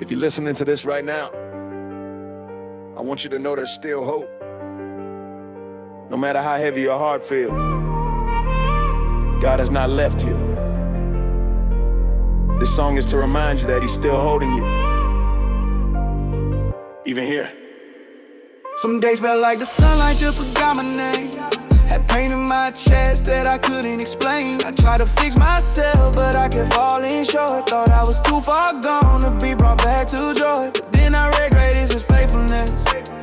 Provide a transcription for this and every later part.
If you're listening to this right now, I want you to know there's still hope. No matter how heavy your heart feels, God has not left you. This song is to remind you that He's still holding you, even here. Some days felt like the sunlight just forgot my name. Had pain in my chest that I couldn't explain. I tried to fix myself, but I kept falling short. Thought I was too far gone to be brought back to joy. But then I read great is His faithfulness,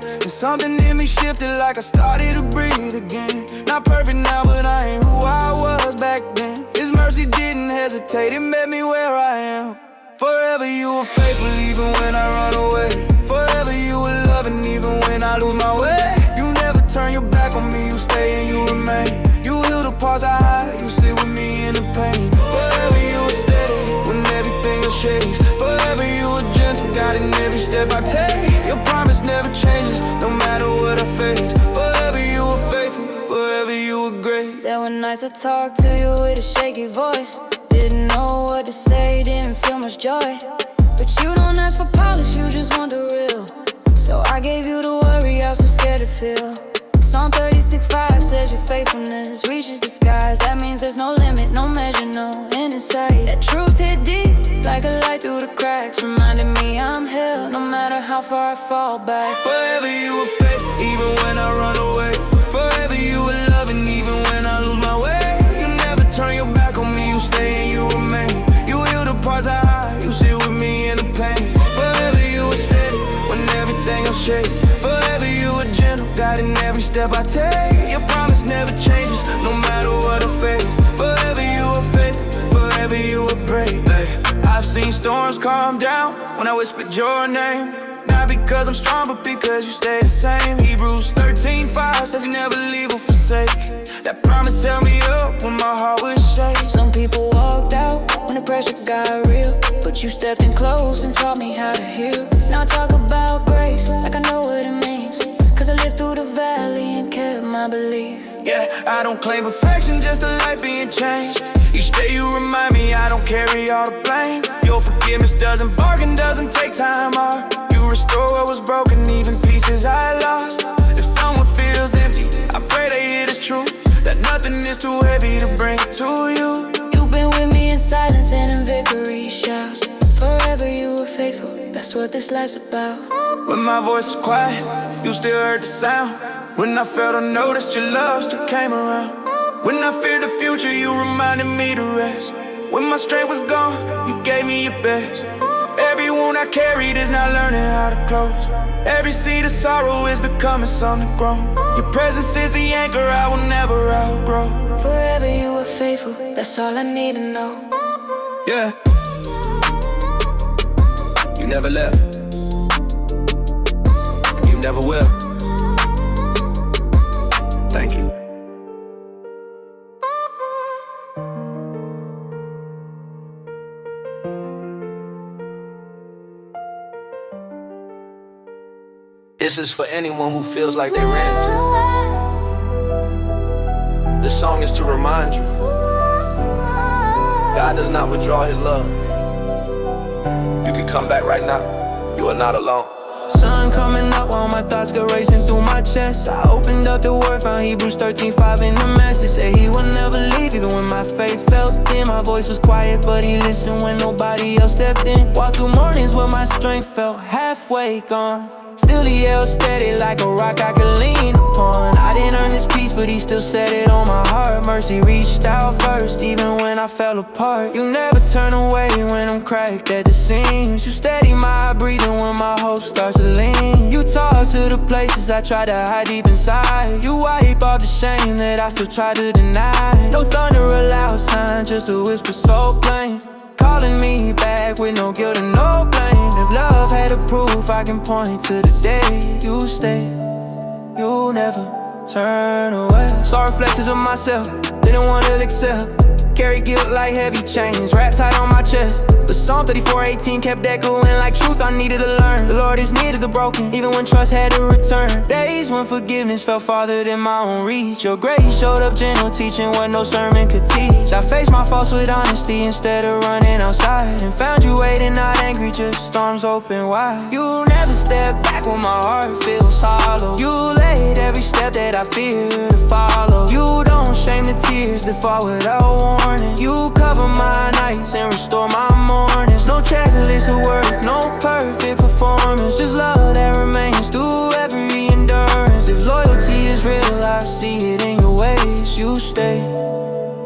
and something in me shifted like I started to breathe again. Not perfect now, but I ain't who I was back then. His mercy didn't hesitate, it met me where I am. Forever you were faithful even when I run away. Forever you were loving even when I lose my way. You never turn your back on me, you stay and you remain. You heal the parts I hide, you sit with me in the pain. Forever you were steady when everything else shakes. Forever you were gentle, God, in every step I take. Your promise never changes, no matter what I face. Forever you were faithful, forever you were great. There were nights I talked to you with a shaky voice. Didn't know what to say, didn't feel much joy. But you don't ask for polish, you just want the real. So I gave you the worry, I was too scared to feel. Psalm 36:5 says your faithfulness reaches the skies. That means there's no limit, no measure, no end in sight. That truth hit deep, like a light through the cracks. Reminded me I'm held, no matter how far I fall back. Forever you were faithful, even when I run away. Forever you were loving, even when I lose my way. You never turn your back on me, you stay and you remain. You heal the parts I hide, you sit with me in the pain. Forever you were steady when everything else shakes. Forever you were gentle, God, in every step I take. Your promise never changes, no matter what I face. Forever you were faithful, forever you were brave. I've seen storms calm down when I whispered your name. Not because I'm strong, but because you stay the same. Hebrews 13:5 says you never leave or forsake. That promise held me up when my heart was shaking. Some people walked out when the pressure got real, but you stepped in close and taught me how to heal. Now I talk about grace like I know what it means, cause I lived through the valley and kept my belief. Yeah, I don't claim perfection, just a life being changed. Each day you remind me I don't carry all the blame. Your forgiveness doesn't bargain, doesn't take time off. You restore what was broken, even pieces I lost. If someone feels empty, I pray they hear this truth, that nothing is too heavy to bring to you. You've been with me in silence and in victory shouts. Forever you were faithful, that's what this life's about. When my voice was quiet, you still heard the sound. When I felt unnoticed, your love still came around. When I feared the future, you reminded me to rest. When my strength was gone, you gave me your best. Every wound I carried is now learning how to close. Every seed of sorrow is becoming something grown. Your presence is the anchor I will never outgrow. Forever you were faithful, that's all I need to know. Yeah. You never left, and you never will. Thank you. This is for anyone who feels like they ran to. This song is to remind you, God does not withdraw His love. You can come back right now. You are not alone. Sun coming up while my thoughts go racing through my chest. I opened up the word, found Hebrews 13:5 in the message. Said He would never leave even when my faith felt thin. My voice was quiet, but He listened when nobody else stepped in. Walked through mornings where my strength felt halfway gone. Still He held steady like a rock I could lean upon. I didn't earn this peace, but He still set it on my heart. Mercy reached out first, even when I fell apart. You never turn away when I'm cracked at the seams. You steady my breathing when my hope starts to lean. You talk to the places I try to hide deep inside. You wipe off the shame that I still try to deny. No thunder or loud sign, just a whisper so plain, calling me back with no guilt and no blame. If love had a proof, I can point to the day you stayed. You never turn away. Saw reflections of myself, didn't want to accept. Carry guilt like heavy chains, wrapped tight on my chest. But Psalm 34:18 kept echoing like truth I needed to learn. The Lord is near to the broken, even when trust had to return. Days when forgiveness felt farther than my own reach. Your grace showed up gentle, teaching what no sermon could teach. I faced my faults with honesty instead of running outside, and found you waiting, not angry, just storms open wide. You never step back when my heart feels hollow. You laid every step that I fear to follow. You don't shame the tears that fall without warning. You cover my nights and restore my mornings. No checklist of worth, no perfect performance, just love that remains through every endurance. If loyalty is real, I see it in your ways. You stay,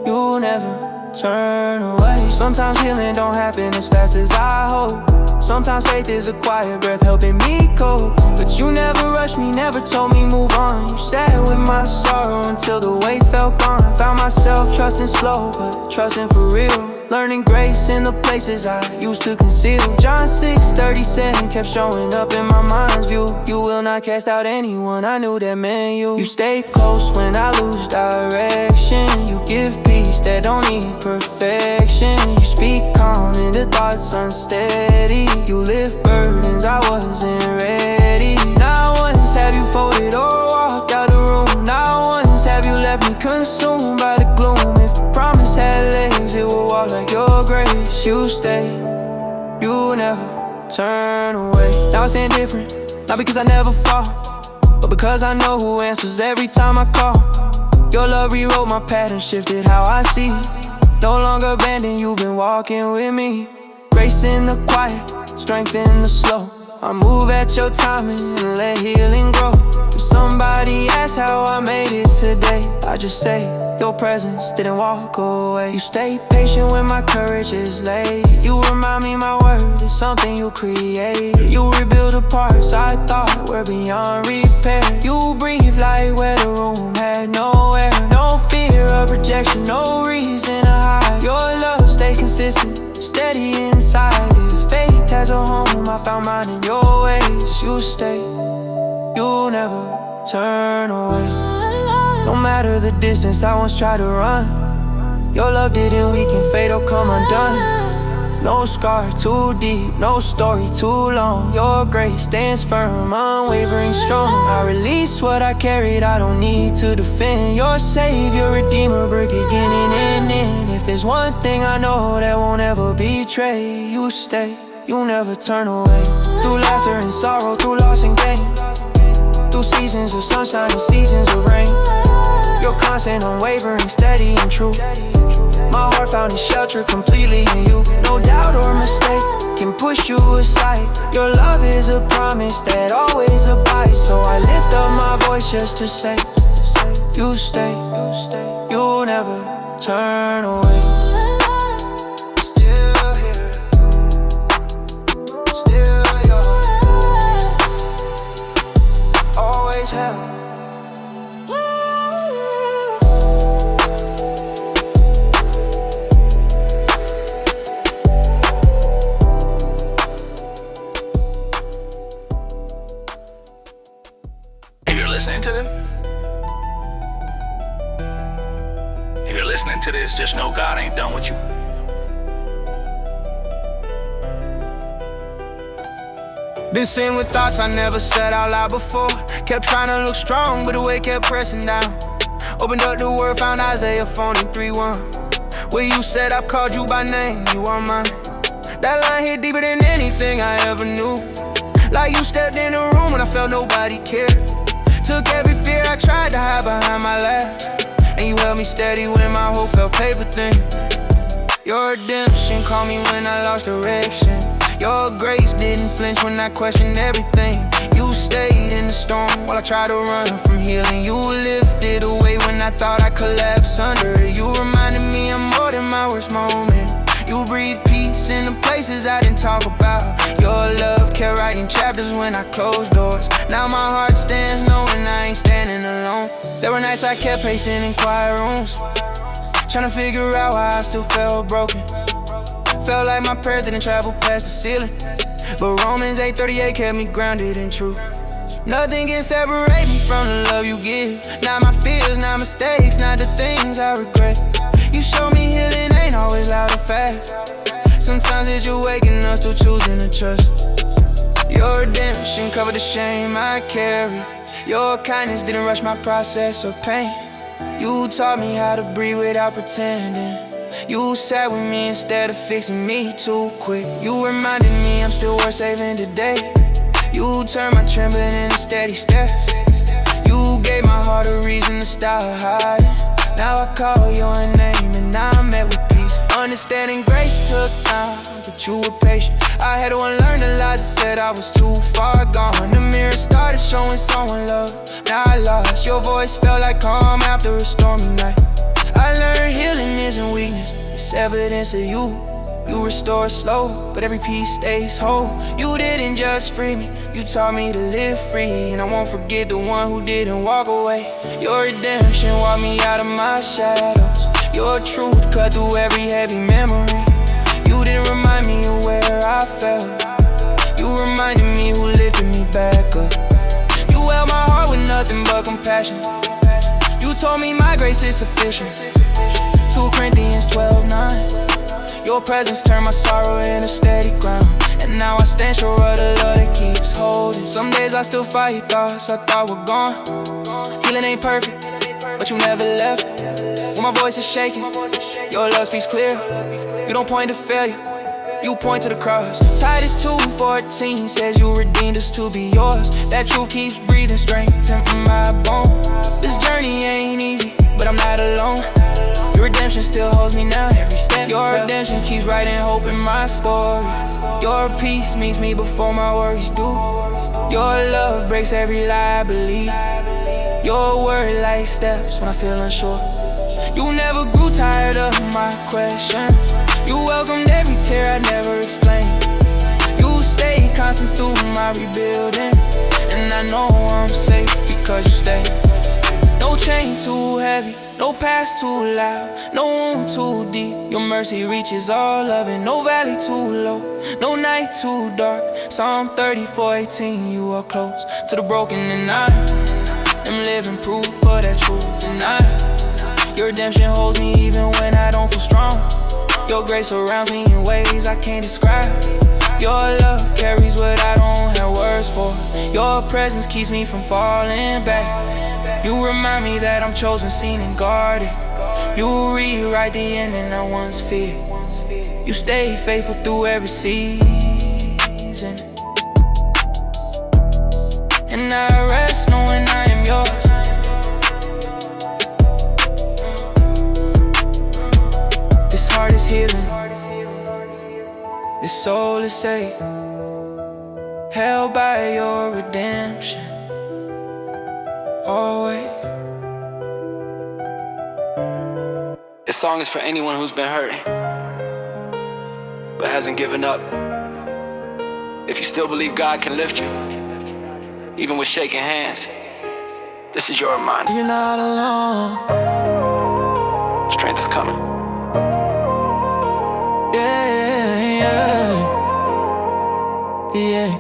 you never turn away. Sometimes healing don't happen as fast as I hope. Sometimes faith is a quiet breath helping me cope. But you never rushed me, never told me move on. You sat with my sorrow until the weight felt gone. Found myself trusting slow, but trusting for real. Learning grace in the places I used to conceal. John 6:37 kept showing up in my mind's view. You will not cast out anyone, I knew that meant you. You stay close when I lose direction. You give peace that don't need perfection. You speak calm in the thoughts unsteady. You lift burdens I wasn't ready. Not once have you folded or walked out the room. Not once have you left me consumed by the gloom. If promise had legs, it would walk like your grace. You stay, you never turn away. Now I stand different, not because I never fall, but because I know who answers every time I call. Your love rewrote my pattern, shifted how I see. No longer abandoned, you've been walking with me. Grace in the quiet, strength in the slow. I move at your timing and let healing grow. If somebody asks how I made it today, I just say your presence didn't walk away. You stay patient when my courage is late. You remind me my word is something you create. You rebuild the parts I thought were beyond repair. You breathe light where the room had no air. No fear of rejection, no reason to hide. Your love stays consistent, steady inside. If faith has a home, I found mine in your ways. You stay, you never turn away. No matter the distance I once tried to run, your love didn't weaken, fate or come undone. No scar too deep, no story too long. Your grace stands firm, unwavering, strong. I release what I carried, I don't need to defend. Your savior, redeemer, beginning and end. If there's one thing I know that won't ever betray, you stay, you never turn away. Through laughter and sorrow, through loss and gain, through seasons of sunshine and seasons of rain. You're constant, unwavering, steady and true. My heart found its shelter completely in you. No doubt or mistake can push you aside. Your love is a promise that always abides. So I lift up my voice just to say, you stay, you never turn away. Still here, still yours, always have. Listening to them? If you're listening to this, just know God ain't done with you. Been sitting with thoughts I never said out loud before. Kept trying to look strong, but the weight kept pressing down. Opened up the word, found Isaiah 43:1, where you said I've called you by name, you are mine. That line hit deeper than anything I ever knew. Like you stepped in the room when I felt nobody cared. Took every fear I tried to hide behind my laugh, and you held me steady when my hope felt paper thin. Your redemption called me when I lost direction. Your grace didn't flinch when I questioned everything. You stayed in the storm while I tried to run from healing. You lifted away when I thought I collapsed under it. You reminded me I'm more than my worst moment. You breathe peace in the places I didn't talk about. Your love kept writing chapters when I closed doors. Now my heart stands knowing I ain't standing alone. There were nights I kept pacing in quiet rooms, trying to figure out why I still felt broken. Felt like my prayers didn't travel past the ceiling, but Romans 8:38 kept me grounded and true. Nothing can separate me from the love you give. Not my fears, not mistakes, not the things I regret. You show me healing ain't always loud or fast. Sometimes it's you waking up, still choosing to trust. Your redemption covered the shame I carry. Your kindness didn't rush my process or pain. You taught me how to breathe without pretending. You sat with me instead of fixing me too quick. You reminded me I'm still worth saving today. You turned my trembling into steady stare. You gave my heart a reason to stop hiding. Now I call your name and I'm met with peace. Understanding grace took time, but you were patient. I had to unlearn the lies that said I was too far gone. The mirror started showing someone love. Now I lost. Your voice felt like calm after a stormy night. I learned healing isn't weakness, it's evidence of you. You restore slow, but every piece stays whole. You didn't just free me, you taught me to live free. And I won't forget the one who didn't walk away. Your redemption walked me out of my shadows. Your truth cut through every heavy memory. You didn't remind me of where I fell. You reminded me who lifted me back up. You held my heart with nothing but compassion. You told me my grace is sufficient. 2 Corinthians 12:9. Your presence turned my sorrow into steady ground. And now I stand sure of the love that keeps holding. Some days I still fight thoughts I thought were gone. Healing ain't perfect, but you never left. When my voice is shaking, your love speaks clear. You don't point to failure, you point to the cross. Titus 2:14 says you redeemed us to be yours. That truth keeps breathing strength into my bones. This journey ain't easy, but I'm not alone. Your redemption still holds me now every step. Your redemption keeps writing hope in my story. Your peace meets me before my worries do. Your love breaks every lie I believe. Your word like steps when I feel unsure. You never grew tired of my questions. You welcomed every tear I never explained. You stayed constant through my rebuilding. And I know I'm safe because you stayed. No chain too heavy, no past too loud, no wound too deep. Your mercy reaches all of it. No valley too low, no night too dark. Psalm 34:18, you are close to the broken, and I am living proof of that truth. And your redemption holds me even when I don't feel strong. Your grace surrounds me in ways I can't describe. Your love carries what I don't have words for. Your presence keeps me from falling back. You remind me that I'm chosen, seen, and guarded. You rewrite the ending I once feared. You stay faithful through every season. And I rest knowing I am yours. This heart is healing, this soul is saved, held by your redemption. Always. This song is for anyone who's been hurting but hasn't given up. If you still believe God can lift you, even with shaking hands, this is your reminder. You're not alone. Strength is coming. Yeah.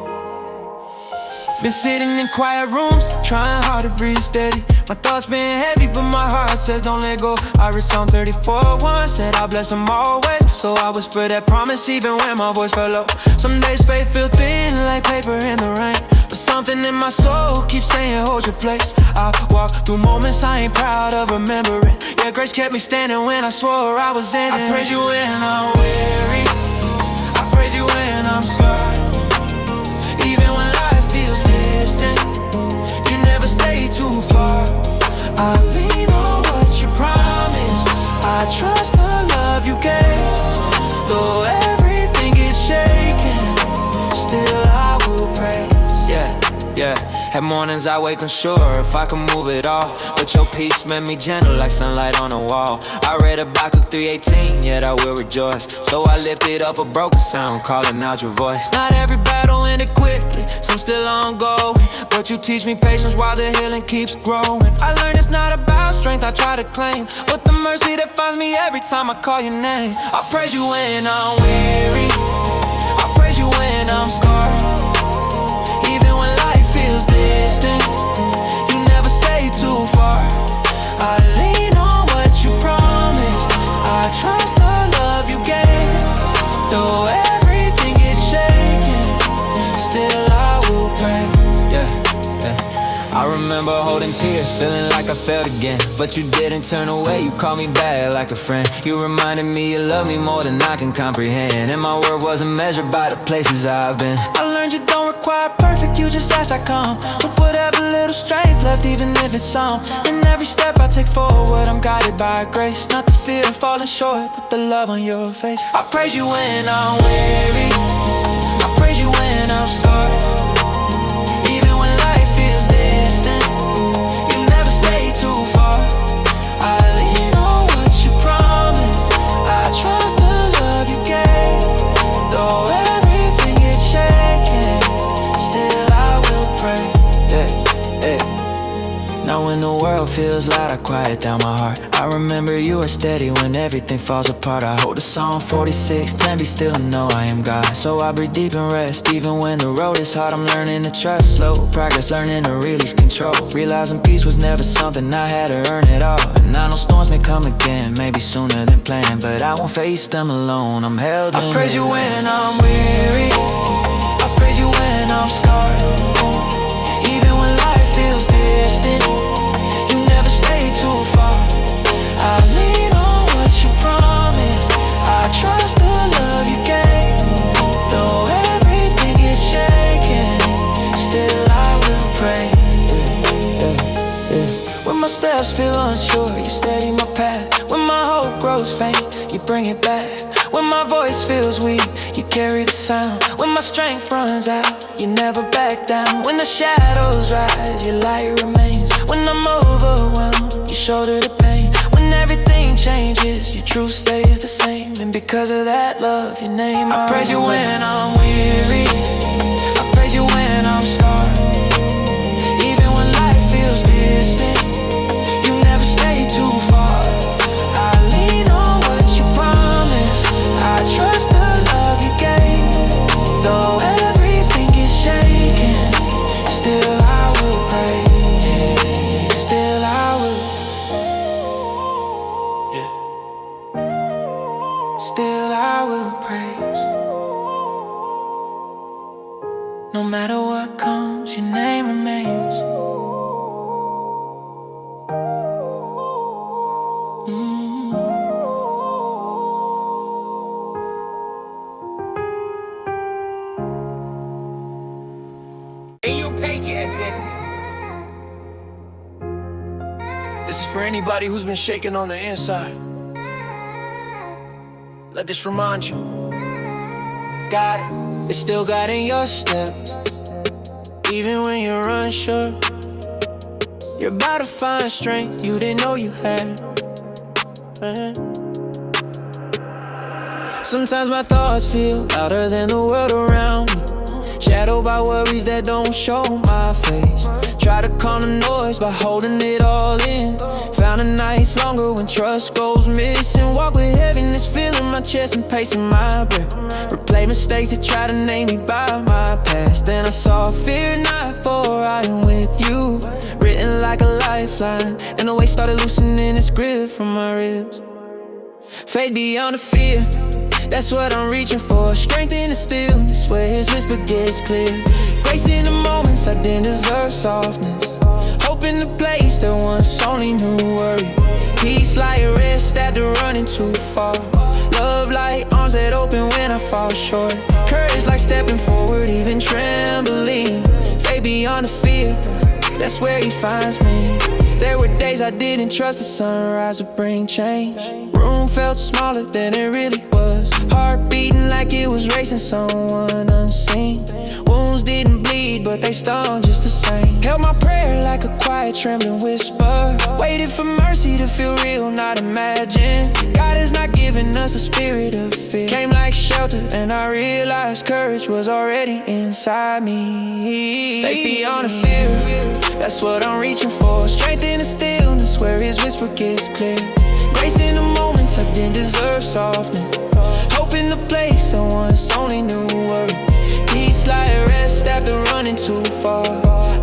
Been sitting in quiet rooms, trying hard to breathe steady. My thoughts been heavy, but my heart says don't let go. I read Psalm 34:1, said I'll bless them always. So I whisper that promise even when my voice fell low. Some days faith feel thin like paper in the rain, but something in my soul keeps saying hold your place. I walk through moments I ain't proud of remembering. Yeah, grace kept me standing when I swore I was in it. I praise you when I'm weary, I praise you when I'm scarred. Even when life feels distant, you never stay too far. I lean on what you promised, I trust the love you gave. Though everything is shaking, still I will praise. Yeah. At mornings I wake unsure if I can move it all, but your peace made me gentle like sunlight on a wall. I read Habakkuk 3:18, yet I will rejoice. So I lifted up a broken sound, calling out your voice. Not every battle ended quickly, some still ongoing, but you teach me patience while the healing keeps growing. I learned it's not about strength I try to claim, but the mercy that finds me every time I call your name. I praise you when I'm weary, I praise you when I'm scarred. Even when life feels distant, you never stay too far. I lean on what you promised, I trust the love you gave. Though remember holding tears, feeling like I failed again. But you didn't turn away, you called me back like a friend. You reminded me you love me more than I can comprehend. And my word wasn't measured by the places I've been. I learned you don't require perfect, you just ask, I come with whatever little strength left, even if it's some. And every step I take forward, I'm guided by grace. Not the fear of falling short, but the love on your face. I praise you when I'm weary, I praise you when I'm scarred. Even when life feels distant, you never stay too far. I lean on what you promised, I trust the love you gave. Though everything is shaking, still I will pray. Now when the world feels loud, I quiet down my heart. I remember you are steady when everything falls apart. I hold the Psalm 46:10, be still and know I am God. So I breathe deep and rest, even when the road is hard. I'm learning to trust, slow progress, learning to release control. Realizing peace was never something I had to earn it all. And I know storms may come again, maybe sooner than planned, but I won't face them alone, I'm held in. I praise you when I'm weary, I praise you when I'm scarred. Even when life feels distant, you never stay too far. I lean on what you promised, I trust the love you gave. Though everything is shaking, still I will pray. When my steps feel unsure, you steady my path. When my hope grows faint, you bring it back. When my voice feels weak, you carry the sound. When my strength runs out, you never back down. When the shadows rise, your light remains. When I'm overwhelmed, you shoulder the pain. When everything changes, your truth stays the same. And because of that love, your name I praise you when I'm weary, I praise you when I'm scarred. Even when life feels distant, you never stay too far. I lean on what you promised, I trust the love you gave. Though everything is shaking, still I will pray. Still I will. Yeah. Still I will praise. No matter what comes, your name remains. This is for anybody who's been shaken on the inside. Let this remind you, God is still guiding your steps. Even when you're unsure, you're about to find strength you didn't know you had. Sometimes my thoughts feel louder than the world around me, shadowed by worries that don't show my face. Try to calm the noise by holding it all in. Found the nights longer when trust goes missing. Walk with heaviness, feeling my chest and pacing my breath. Replay mistakes that try to name me by my past. Then I saw fear not, for I am with you, written like a lifeline. And the weight started loosening its grip from my ribs. Faith beyond the fear, that's what I'm reaching for. Strength in the stillness, where his whisper gets clear. Grace in the moments I didn't deserve, softness. Hope in the place that once only knew worry. Peace like rest after running too far. Love like arms that open when I fall short. Courage like stepping forward, even trembling. Faith beyond the fear, that's where he finds me. There were days I didn't trust the sunrise would bring change. Room felt smaller than it really was. Heart beating like it was racing someone unseen. Wounds didn't bleed, but they stung just the same. Held my prayer like a quiet trembling whisper. Waited for mercy to feel real, not imagined. God has not given us a spirit of fear. Came like shelter and I realized courage was already inside me. Faith beyond the fear, that's what I'm reaching for. Strength in the stillness, where his whisper gets clear. Grace in the moments I didn't deserve, softness. Hope in the place that once only knew worry. Peace like rest after running too far.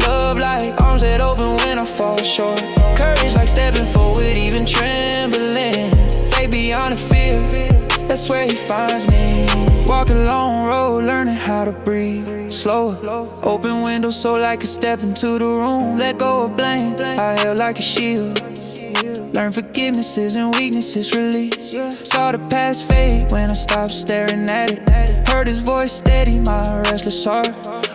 Love like arms that open when I fall short. Courage like stepping forward, even trembling. Faith beyond the fear, that's where he finds me. Walk alone, road, learning how to breathe slower. Open windows so I could step into the room. Let go of blame, I held like a shield. Learn forgivenesses and weaknesses release. Saw the past fade when I stopped staring at it. Heard his voice steady my restless heart.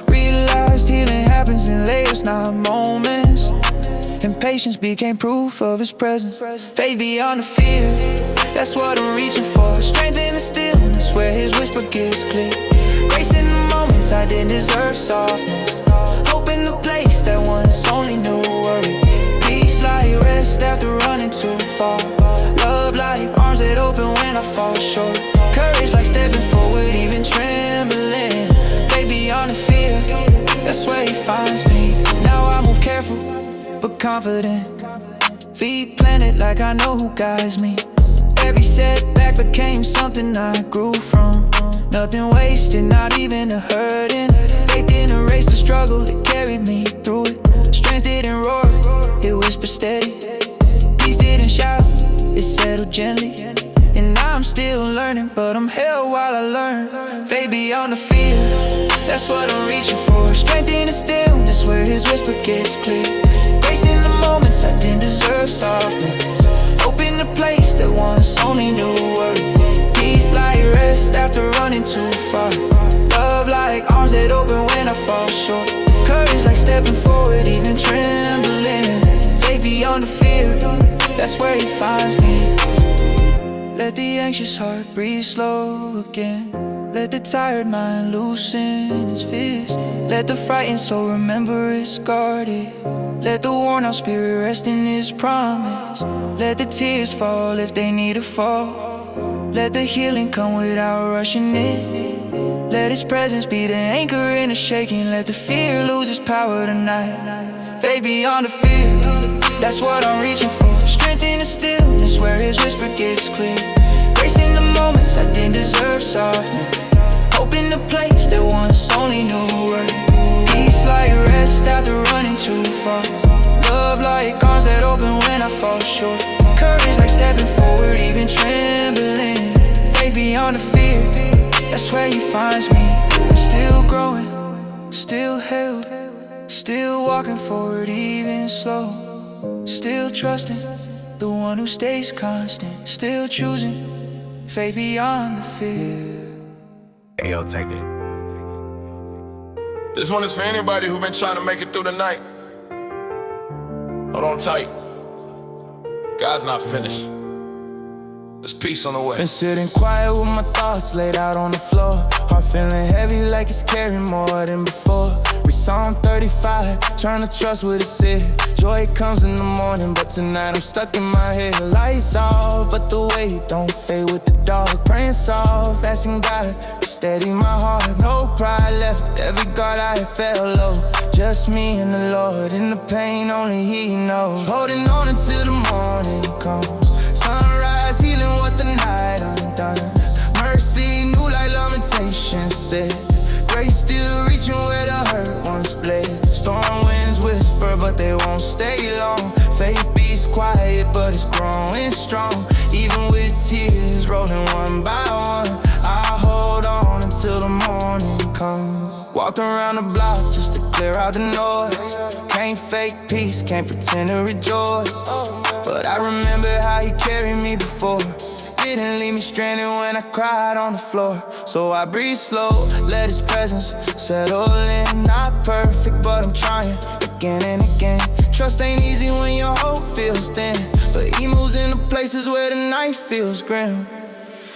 Realized healing happens in layers, not moments. And patience became proof of his presence. Faith beyond the fear, that's what I'm reaching for. Strength in the stillness where his whisper gets clear. Grace in the moments I didn't deserve softness. Hope in the place that once only knew worry. Peace like rest after running too far. Love like arms that open when I fall short. Courage like stepping forward even trembling. Faith beyond the fear, that's where he finds me. Now I move careful but confident. Feet planted like I know who guides me. Every setback became something I grew from. Nothing wasted, not even a hurting. Faith didn't erase the struggle, it carried me through it. Strength didn't roar, it whispered steady. Peace didn't shout, it settled gently. And now I'm still learning, but I'm held while I learn. Faith beyond the fear, that's what I'm reaching for. Strength in the stillness where his whisper gets clear. Grace in the moments I didn't deserve softness. Hope in the place that once only knew worry. Peace like rest after running too far. Love like arms that open when I fall short. Courage like stepping forward even trembling. Faith beyond the fear, that's where he finds me. Let the anxious heart breathe slow again. Let the tired mind loosen its fist. Let the frightened soul remember it's guarded. Let the worn out spirit rest in his promise. Let the tears fall if they need to fall. Let the healing come without rushing in. Let his presence be the anchor in the shaking. Let the fear lose its power tonight. Faith beyond the fear, that's what I'm reaching for. Strength in the stillness where his whisper gets clear. Grace in the moments I didn't deserve softness. Hope in the place that once only knew worry. Peace like rest after running too far. Love like arms that open when I fall short. Courage like stepping forward even trembling. Faith beyond the fear, that's where he finds me. Still growing, still held, still walking forward even slow. Still trusting the one who stays constant. Still choosing faith beyond the fear. Hey, yo, take it. This one is for anybody who been trying to make it through the night. Hold on tight. God's not finished. There's peace on the way. Been sitting quiet with my thoughts laid out on the floor. Heart feeling heavy like it's carrying more than before. We Psalm 35, trying to trust what it said. Joy comes in the morning, but tonight I'm stuck in my head. The lights off, but the weight don't fade with the dark. Praying soft, asking God to steady my heart. No pride left, every guard I had fell low. Just me and the Lord, in the pain only He knows. Holding on until the morning comes. Sunrise, healing what the night undone. Mercy, new like lamentation said. Grace still reaching where the hurt once bled. Storm winds whisper, but they won't stay long. Faith beats quiet, but it's growing strong. Even with tears rolling one by one, I hold on until the morning comes. Walked around the block just to clear out the noise. Can't fake peace, can't pretend to rejoice. But I remember how He carried me before. Didn't leave me stranded when I cried on the floor. So I breathe slow, let His presence settle in. Not perfect, but I'm trying again and again. Trust ain't easy when your hope feels thin, but He moves into places where the night feels grim.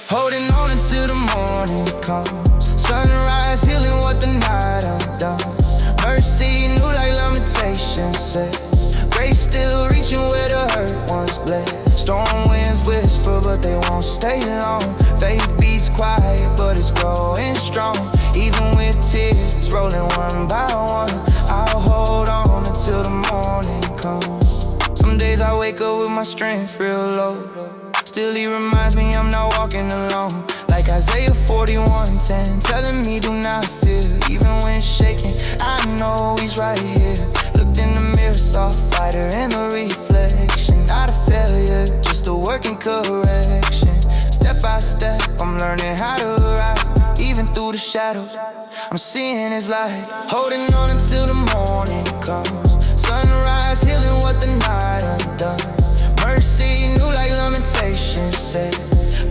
Holding on until the morning comes. Sunrise, healing what the night undone. Mercy, new like lamentation said. Grace still reaching where the hurt once bled. Storm winds whisper, but they won't stay long. Faith beats quiet, but it's growing strong. Even with tears rolling one by one, I'll hold on until the morning comes. Some days I wake up with my strength real low. Still He reminds me I'm not walking alone. Like Isaiah 41:10, telling me do not fear. Even when shaking, I know He's right here. Looked in the mirror, saw a fighter in the reflection. Not a failure, just a work in correction. Step by step, I'm learning how to ride. Even through the shadows. I'm seeing his light, holding on until the morning comes. Sunrise, healing what the night undone. Mercy, new like lamentations said.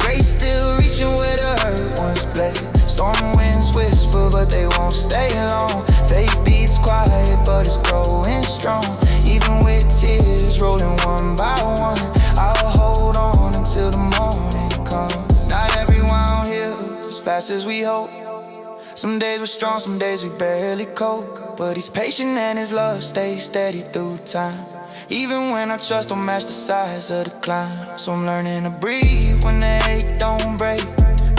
Grace still reaching where the hurt once bled. Storm winds whisper, but they won't stay long. Faith beats quiet, but it's growing strong. Even with tears rolling one by one, I'll hold on until the morning comes. Not everyone heals as fast as we hope. Some days we're strong, some days we barely cope. But he's patient and his love stays steady through time. Even when our trust don't match the size of the climb. So I'm learning to breathe when the ache don't break.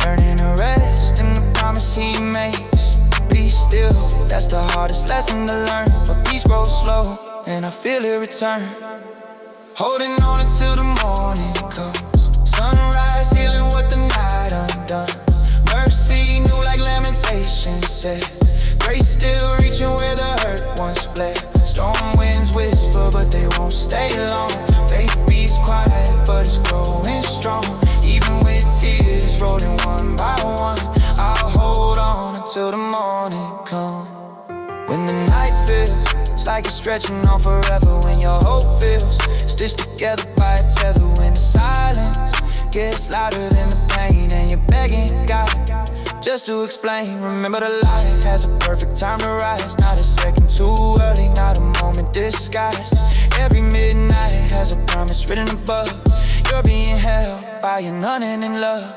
Learning to rest in the promise he makes. Be still, that's the hardest lesson to learn. But peace grows slow, and I feel it return. Holding on until the morning comes. Sunrise, healing what the night undone. Mercy, new like lamentations said. Grace still reaching where the hurt once bled. Storm winds whisper, but they won't stay long. Faith beats quiet, but it's growing strong. Even with tears rolling one by one, I'll hold on until the morning comes. When the night feels like it's stretching on forever. When your hope feels stitched together by a tether. When the silence gets louder than the pain, and you're begging God just to explain. Remember the light has a perfect time to rise. Not a second too early, not a moment disguised. Every midnight has a promise written above. You're being held by an unending love.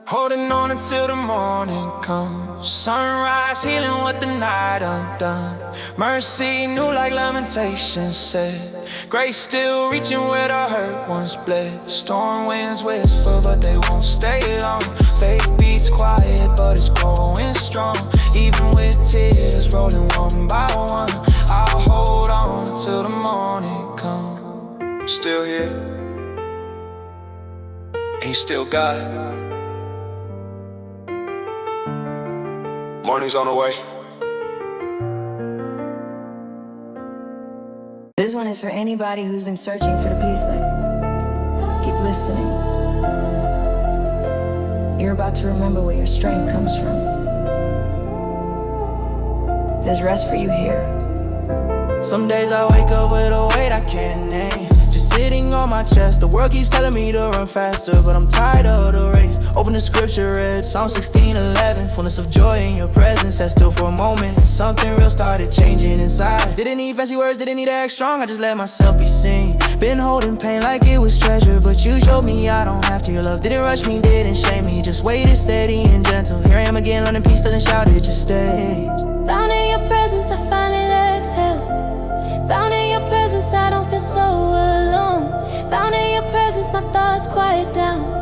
Holding on until the morning comes. Sunrise, healing what the night undone. Mercy, new like lamentations said. Grace still reaching where the hurt once bled. Storm winds whisper, but they won't stay long. Faith beats quiet, but it's growing strong. Even with tears rolling one by one, I'll hold on until the morning comes. Still here, and he's still God. Morning's on the way. This one is for anybody who's been searching for the peace light. Keep listening. You're about to remember where your strength comes from. There's rest for you here. Some days I wake up with a weight I can't name, just sitting on my chest. The world keeps telling me to run faster, but I'm tired of the race. Open the scripture, read Psalm 16:11. Fullness of joy in your presence, sat still for a moment, and something real started changing inside. Didn't need fancy words, didn't need to act strong, I just let myself be seen. Been holding pain like it was treasure, but you showed me I don't have to. Your love didn't rush me, didn't shame me, just waited steady and gentle. Here I am again, learning peace doesn't shout, it just stays. Found in your presence, I finally exhale. Found in your presence, I don't feel so alone. Found in your presence, my thoughts quiet down.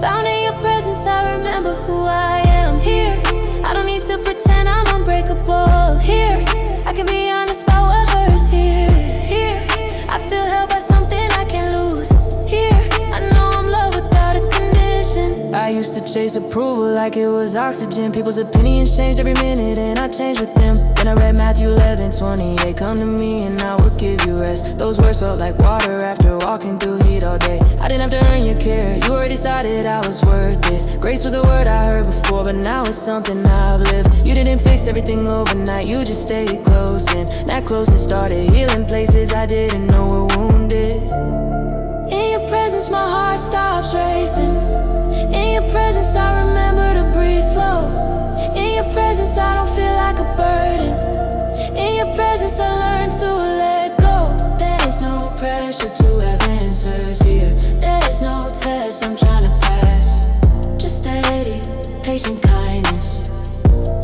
Found in your presence, I remember who I am. Here, I don't need to pretend I'm unbreakable. Here, I can be honest about what hurts. Here, I feel held by something I can't lose. Here, I know I'm loved without a condition. I used to chase approval like it was oxygen. People's opinions changed every minute, and I changed with them. Then I read Matthew 11:28. Come to me and I will give you rest. Those words felt like water after walking through heat all day. I didn't have to earn your care, you already decided I was worth it. Grace was a word I heard before, but now it's something I've lived. You didn't fix everything overnight, you just stayed close, and that closeness started healing places I didn't know were wounded. In your presence, my heart stops racing. In your presence, I remember to breathe slow. In your presence, I don't feel like a burden. In your presence, I learn to let go. There's no pressure to have answers here. There's no test I'm trying to pass. Just steady, patient kindness.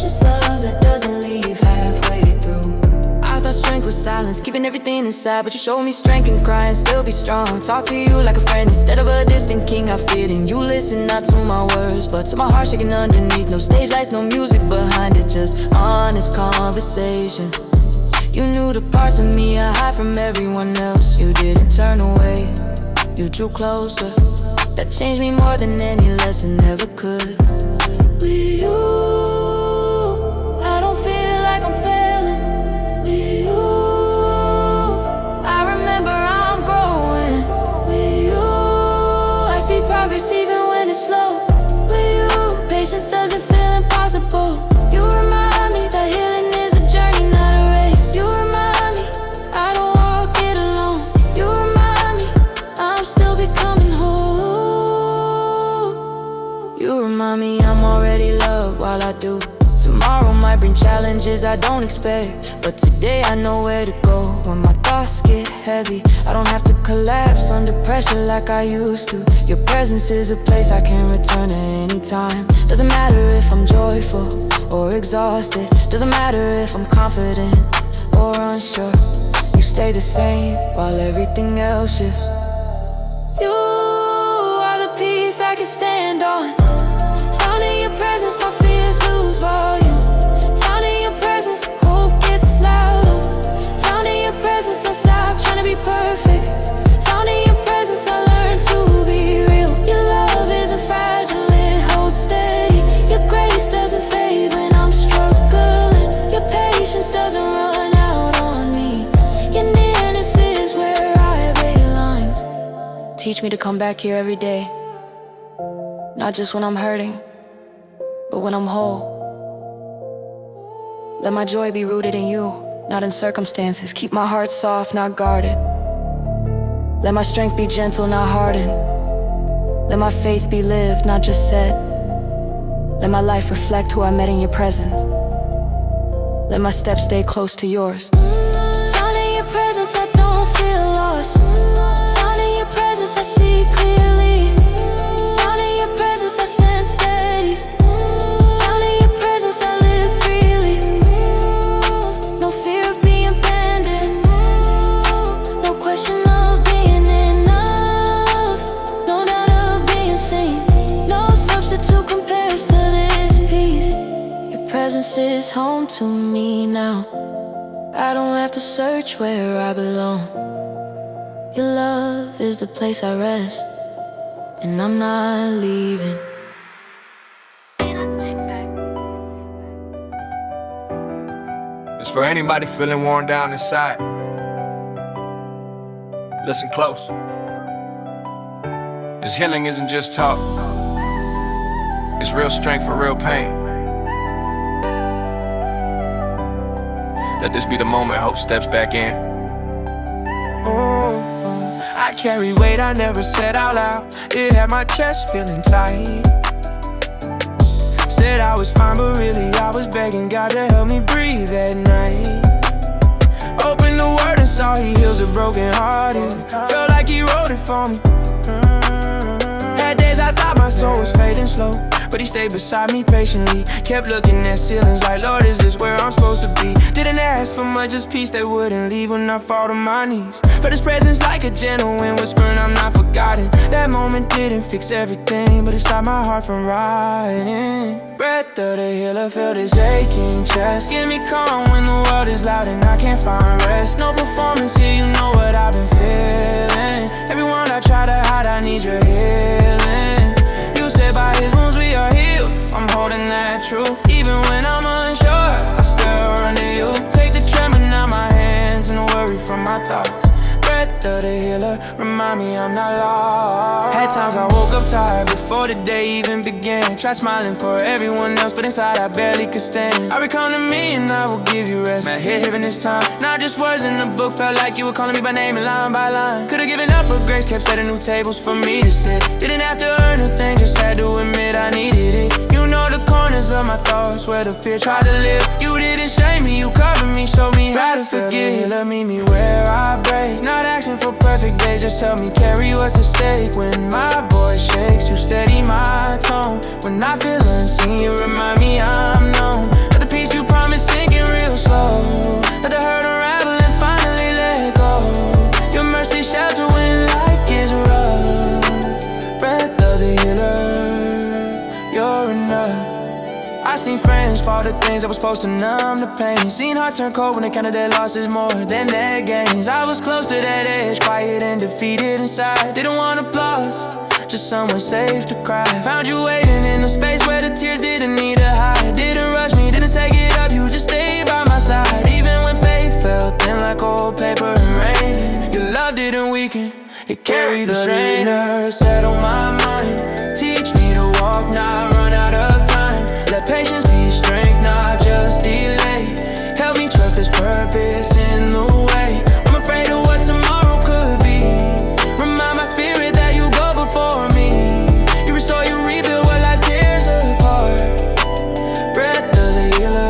Just love that doesn't leave halfway through. I thought strength was silence, keeping everything inside, but you showed me strength and crying, still be strong. Talk to you like a friend instead of a distant king. I fit in, you listen not to my words, but to my heart shaking underneath. No stage lights, no music behind it, just honest conversation. You knew the parts of me I hide from everyone else. You didn't turn away, you drew closer. That changed me more than any lesson ever could. With you, I don't feel like I'm failing. With you, I remember I'm growing. With you, I see progress even when it's slow. With you, patience doesn't feel impossible. tomorrow might bring challenges I don't expect, but today I know where to go when my thoughts get heavy. I don't have to collapse under pressure like I used to. Your presence is a place I can return at any time. Doesn't matter if I'm joyful or exhausted, doesn't matter if I'm confident or unsure. You stay the same while everything else shifts. You are the peace I can stand on. Found in your presence, my fears lose volume. Found in your presence, hope gets louder. Found in your presence, I stop trying to be perfect. Found in your presence, I learned to be real. Your love isn't fragile, it holds steady. Your grace doesn't fade when I'm struggling. Your patience doesn't run out on me. Your nearness is where I belong. Teach me to come back here every day, not just when I'm hurting, but when I'm whole. Let my joy be rooted in you, not in circumstances. Keep my heart soft, not guarded. Let my strength be gentle, not hardened. Let my faith be lived, not just said. Let my life reflect who I met in your presence. Let my steps stay close to yours. Found in your presence, I don't feel lost. Found in your presence, I see clearly. Found in your presence, I stand steady. Found in your presence, I live freely. No fear of being abandoned. No question of being enough. No doubt of being seen. No substitute compares to this peace. Your presence is home to me now. I don't have to search where I belong. Your love is the place I rest, and I'm not leaving. It's for anybody feeling worn down inside. Listen close. This healing isn't just talk. It's real strength for real pain. Let this be the moment hope steps back in. I carry weight I never said out loud. It had my chest feeling tight. Said I was fine, but really I was begging God to help me breathe at night. Opened the word and saw he heals a broken hearted. Felt like he wrote it for me. Had days I thought my soul was fading slow, but he stayed beside me patiently. Kept looking at ceilings like, Lord, is this where I'm supposed to be? Didn't ask for much, just peace that wouldn't leave when I fall to my knees. Felt his presence like a gentle wind whispering, I'm not forgotten. That moment didn't fix everything, but it stopped my heart from rioting. Breath of the healer, feel this aching chest. Give me calm when the world is loud and I can't find rest. No performance here, you know what I've been feeling. Everyone I try to hide, I need your healing. You said by his wounds we are healed. I'm holding that true. Even when I'm unsure, I still run to you. Take the trembling out my hands and the worry from my thoughts. Breath of the healer, remind me I'm not lost. Had times I woke up tired before the day even began. Tried smiling for everyone else, but inside I barely could stand. I recall to me and I will give you rest. My head heaven this time, not just words in the book. Felt like you were calling me by name and line by line. Could've given up, but grace kept setting new tables for me to sit. Didn't have to earn a thing, just had to admit I needed it. You know the corners of my thoughts where the fear tried to live. You didn't shame me, you covered me, showed me how to forgive. Let me meet me where I break. Not asking for perfect days, just tell me carry what's at stake. When my voice shakes, you steady my tone. When I feel unseen, you remind me I'm known. Let the peace you promised sinking real slow. Let the hurt unravel and finally let go. Your mercy shelter when life gets rough. Breath of the healer, you're enough. I seen friends fall to things that was supposed to numb the pain. Seen hearts turn cold when they counted their losses more than their gains. I was close to that edge, quiet and defeated inside. Didn't want applause, just somewhere safe to cry. Found you waiting in a space where the tears didn't need to hide. Didn't rush me, didn't take it up, you just stayed by my side. Even when faith felt thin like old paper and rain. Your love didn't weaken, it carried the strain. Settle my mind, teach me to walk, not run out of time. Let patience be strength, not just delay. Help me trust there's purpose in the way. I'm afraid of what tomorrow could be. Remind my spirit that you go before me. You restore, you rebuild what life tears apart. Breath of the healer,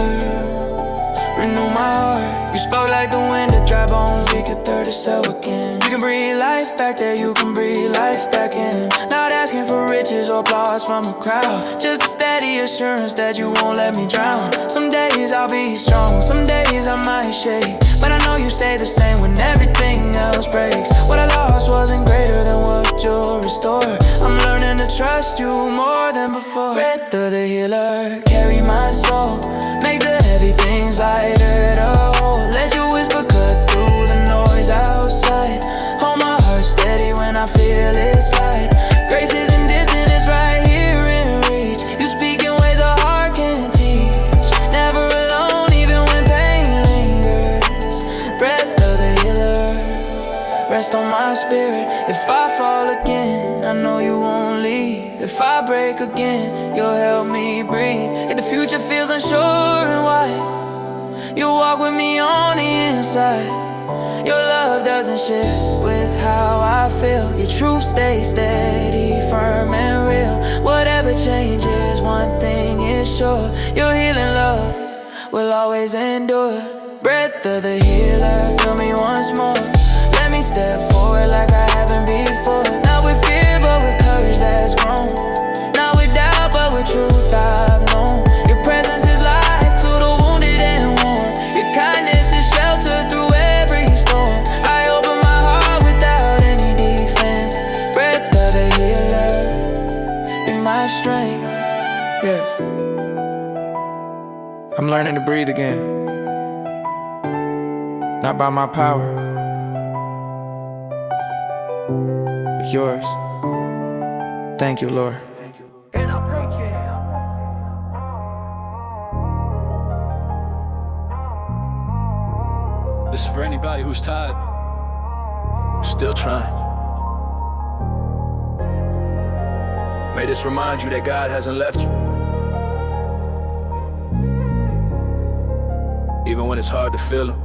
You spoke like the wind to dry bones, we could third itself again. You can breathe life back there, you can breathe life back in. Not asking for riches or applause from a crowd, just a steady assurance that you won't let me drown. Some days I'll be strong, some days I might shake, but I know you stay the same when everything else breaks. What I lost wasn't greater than what you'll restore. I'm learning to trust you more than before. Breath of the healer, carry my soul, make the heavy things lighter to hold. Let your whisper cut through the noise outside. Hold my heart steady when I feel it slide. Grace isn't distant, it's right here in reach. You speak in ways a heart can't teach. Never alone, even when pain lingers. Breath of the healer, rest on my spirit. If I fall again, I know you won't leave. If I break again, you'll help me breathe. If the future feels unsure and wide, you walk with me on the inside. Your love doesn't shift with how I feel. Your truth stays steady, firm and real. Whatever changes, one thing is sure. Your healing love will always endure. Breath of the healer, fill me once more. Let me step forward like I haven't before. Not with fear, but with courage that's grown. Not with doubt, but with truth I've known. Your presence is life to the wounded and worn. Your kindness is shelter through every storm. I open my heart without any defense. Breath of the healer, be my strength. Yeah, I'm learning to breathe again. Not by my power, but yours. Thank you, Lord. This is for anybody who's tired, still trying. May this remind you that God hasn't left you, even when it's hard to feel Him.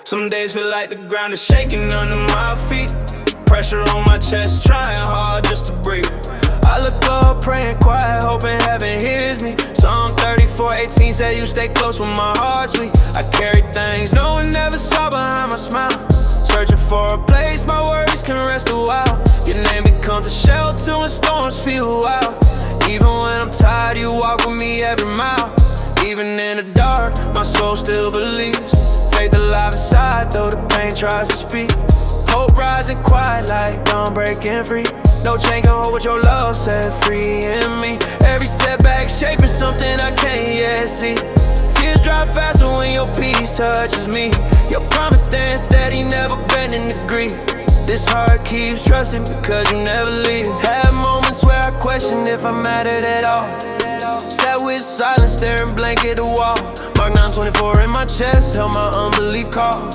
Some days feel like the ground is shaking under my feet. Pressure on my chest, trying hard just to breathe. I look up, praying quiet, hoping heaven hears me. Psalm 34:18 said you stay close when my heart's weak. I carry things no one ever saw behind my smile. Searching for a place my worries can rest a while. Your name becomes a shelter when storms feel wild. Even when I'm tired, you walk with me every mile. Even in the dark, my soul still believes. Faith alive inside, though the pain tries to speak. Hope rising quiet like dawn breaking free. No chain can hold what your love set free in me. Every setback shaping something I can't yet see. Tears dry faster when your peace touches me. Your promise stands steady, never bending to grief. This heart keeps trusting because you never leave. Had moments where I question if I mattered at all. Sat with silence, staring blank at the wall. Mark 924 in my chest, held my unbelief call.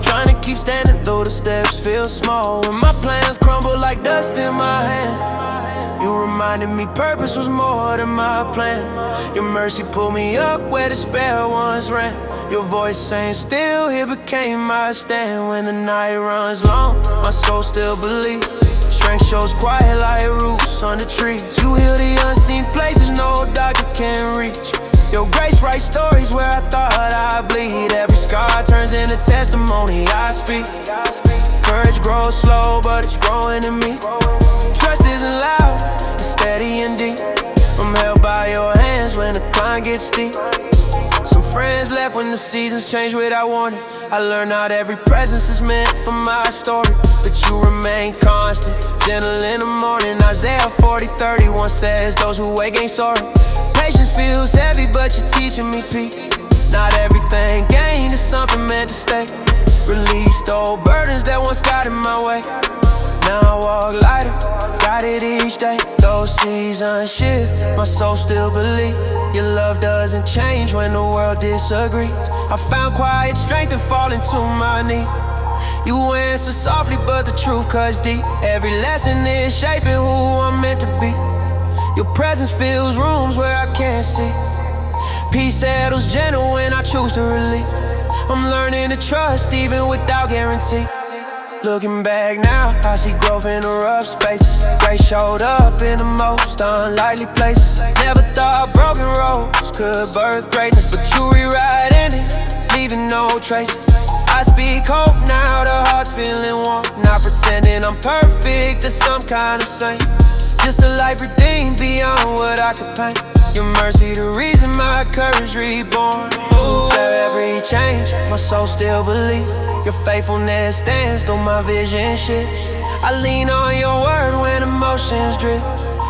Trying to keep standing though the steps feel small. When my plans crumble like dust in my hand, you reminded me purpose was more than my plan. Your mercy pulled me up where despair once ran. Your voice saying still here became my stand. When the night runs long, my soul still believes. Strength shows quiet like roots under trees. You heal the unseen places no doctor can reach. Your grace writes stories where I thought I'd bleed. Every scar turns into testimony I speak. Courage grows slow, but it's growing in me. Trust isn't loud, it's steady and deep. I'm held by your hands when the climb gets steep. Some friends left when the seasons change without warning. I learned not every presence is meant for my story, but you remain constant, gentle in the morning. Isaiah 40:31 says, those who wait ain't sorry. Patience feels heavy, but you're teaching me peace. Not everything gained is something meant to stay. Released old burdens that once got in my way. Now I walk lighter, guided each day. Though seasons shift, my soul still believes. Your love doesn't change when the world disagrees. I found quiet strength and falling to my knees. You answer softly, but the truth cuts deep. Every lesson is shaping who I'm meant to be. Your presence fills rooms where I can't see. Peace settles gentle when I choose to release. I'm learning to trust even without guarantee. Looking back now, I see growth in the rough spaces. Grace showed up in the most unlikely places. Never thought broken roads could birth greatness, but you rewrite in it. leaving no trace. I speak hope now, the heart's feeling warm. Not pretending I'm perfect or some kind of saint. Just a life redeemed beyond what I could paint. Your mercy, the reason my courage reborn. Ooh, every change, my soul still believes. Your faithfulness stands through my vision shifts. I lean on your word when emotions drift.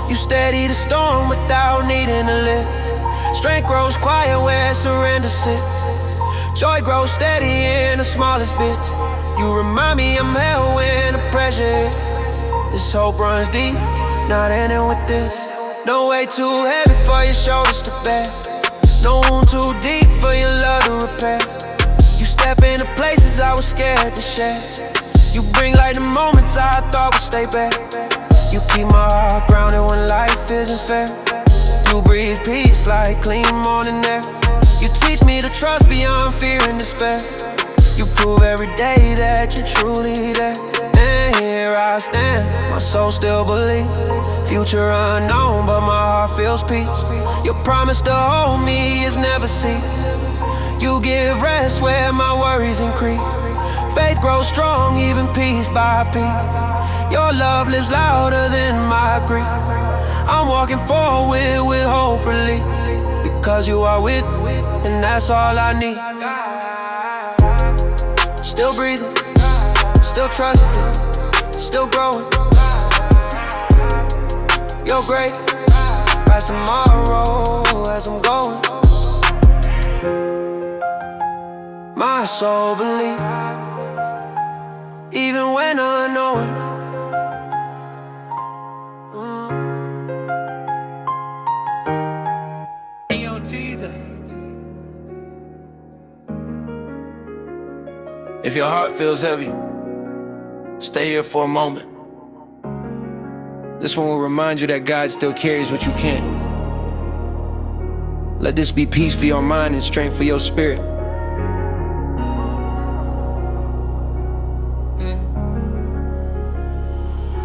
You steady the storm without needing to lift. Strength grows quiet where surrender sits. Joy grows steady in the smallest bits. You remind me I'm held when the pressure hits. This hope runs deep, not ending with this. No way too heavy for your shoulders to bear. No wound too deep for your love to repair. You step into places I was scared to share. You bring light to moments I thought would stay back. You keep my heart grounded when life isn't fair. You breathe peace like clean morning air. You teach me to trust beyond fear and despair. You prove every day that you're truly there. And here I stand, my soul still believes. Future unknown, but my heart feels peace. Your promise to hold me is never cease. You give rest where my worries increase. Faith grows strong, even piece by piece. Your love lives louder than my grief. I'm walking forward with hope relief. Because you are with me, and that's all I need. Still breathing, still trusting, still growing. Your grace, past tomorrow as I'm going. My soul believes, even when unknowing. If your heart feels heavy, stay here for a moment. This one will remind you that God still carries what you can't. Let this be peace for your mind and strength for your spirit.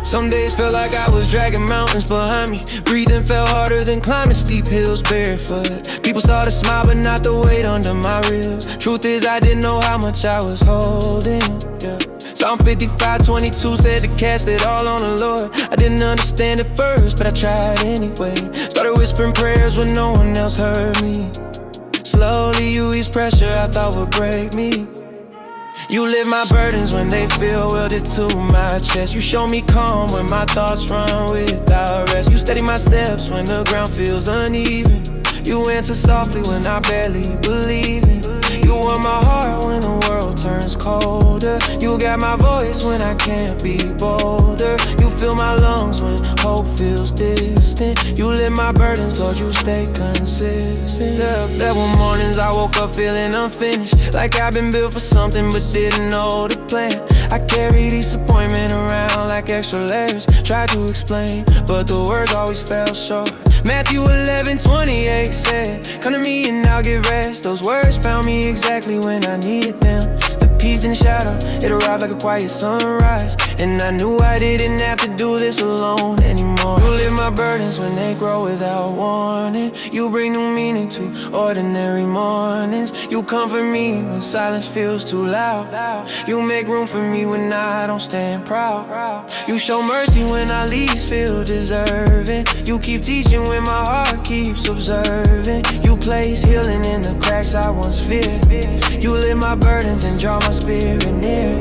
Some days felt like I was dragging mountains behind me. Breathing felt harder than climbing steep hills barefoot. People saw the smile but not the weight under my ribs. Truth is I didn't know how much I was holding, yeah. Psalm 55:22 said to cast it all on the Lord. I didn't understand it first, but I tried anyway. Started whispering prayers when no one else heard me. Slowly you ease pressure I thought would break me. You lift my burdens when they feel welded to my chest. You show me calm when my thoughts run without rest. You steady my steps when the ground feels uneven. You answer softly when I barely believe it. You warm my heart when the world turns colder. You got my voice when I can't be bolder. You fill my lungs when hope feels distant. You lift my burdens, Lord, you stay consistent. Yeah, there were mornings I woke up feeling unfinished, like I've been built for something but didn't know the plan. I carry disappointment around like extra layers. Tried to explain, but the words always fell short. Matthew 11:28 said, come to me and I'll give rest. Those words found me exactly when I needed them. The peace in the shadow, it arrived like a quiet sunrise. And I knew I didn't have to do this alone anymore. You lift my burdens when they grow without warning. You bring new meaning to ordinary mornings. You comfort me when silence feels too loud. You make room for me when I don't stand proud. You show mercy when I least feel deserving. You keep teaching when my heart keeps observing. You place healing in the cracks I once feared. You lift my burdens and draw my spirit near.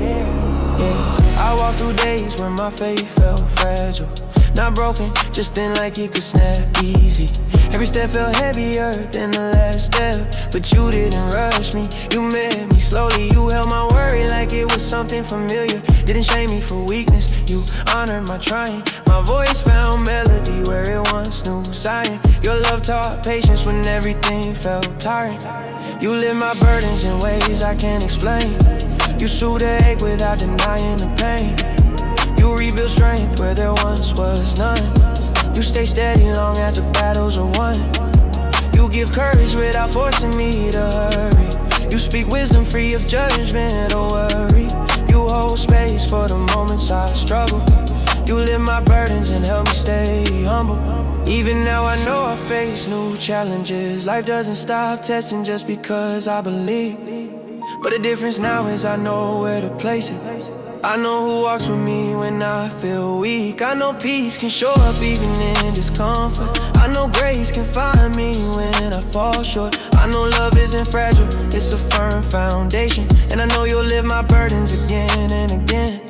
Yeah. I walked through days where my faith felt fragile. Not broken, just thin like it could snap easy. Every step felt heavier than the last step, but you didn't rush me. You met me slowly, you held my worry like it was something familiar. Didn't shame me for weakness, you honored my trying. My voice found melody where it once knew silence. Your love taught patience when everything felt tiring. You lift my burdens in ways I can't explain. You soothe the ache without denying the pain. You rebuild strength where there once was none. You stay steady long after battles are won. You give courage without forcing me to hurry. You speak wisdom free of judgment or worry. You hold space for the moments I struggle. You lift my burdens and help me stay humble. Even now I know I face new challenges. Life doesn't stop testing just because I believe. But the difference now is I know where to place it. I know who walks with me when I feel weak. I know peace can show up even in discomfort. I know grace can find me when I fall short. I know love isn't fragile, it's a firm foundation. And I know you'll lift my burdens again and again.